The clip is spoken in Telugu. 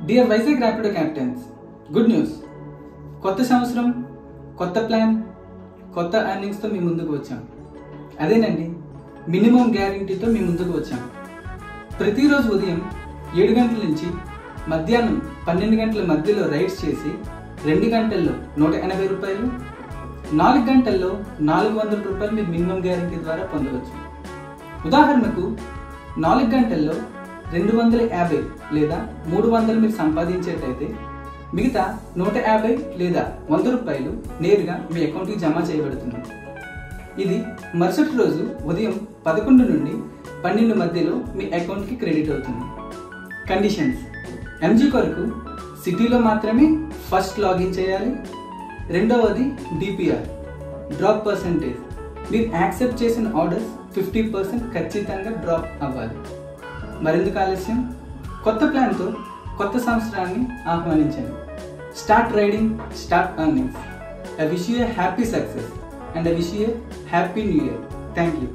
Dear Vizag Rapido captains, good news. కొత్త సంవత్సరం, కొత్త ప్లాన్, కొత్త ఎర్నింగ్స్తో మీ ముందుకు వచ్చాం. అదేనండి, మినిమం గ్యారంటీతో మీ ముందుకు వచ్చాం. ప్రతిరోజు ఉదయం 7 గంటల నుంచి మధ్యాహ్నం 12 గంటల మధ్యలో రైడ్స్ చేసి 2 గంటల్లో 180 రూపాయలు, 4 గంటల్లో 400 రూపాయలు మీరు మినిమం గ్యారంటీ ద్వారా పొందవచ్చు. ఉదాహరణకు 4 గంటల్లో 250 లేదా 300 మీరు సంపాదించేటైతే మిగతా 150 లేదా 100 రూపాయలు నేరుగా మీ అకౌంట్కి జమ చేయబడుతుంది. ఇది మరుసటి రోజు ఉదయం 11 నుండి 12 మధ్యలో మీ అకౌంట్కి క్రెడిట్ అవుతుంది. కండిషన్స్: ఎంజీ కొరకు సిటీలో మాత్రమే ఫస్ట్ లాగిన్ చేయాలి. రెండవది డిపిఆర్, డ్రాప్ పర్సంటేజ్. మీరు యాక్సెప్ట్ చేసిన ఆర్డర్స్ 50% ఖచ్చితంగా డ్రాప్ అవ్వాలి. మరెందుకు ఆలస్యం? కొత్త ప్లాన్తో కొత్త సంవత్సరాన్ని ఆహ్వానించండి. Start riding, start earnings. I wish you a happy success and I wish you a happy new year. Thank you.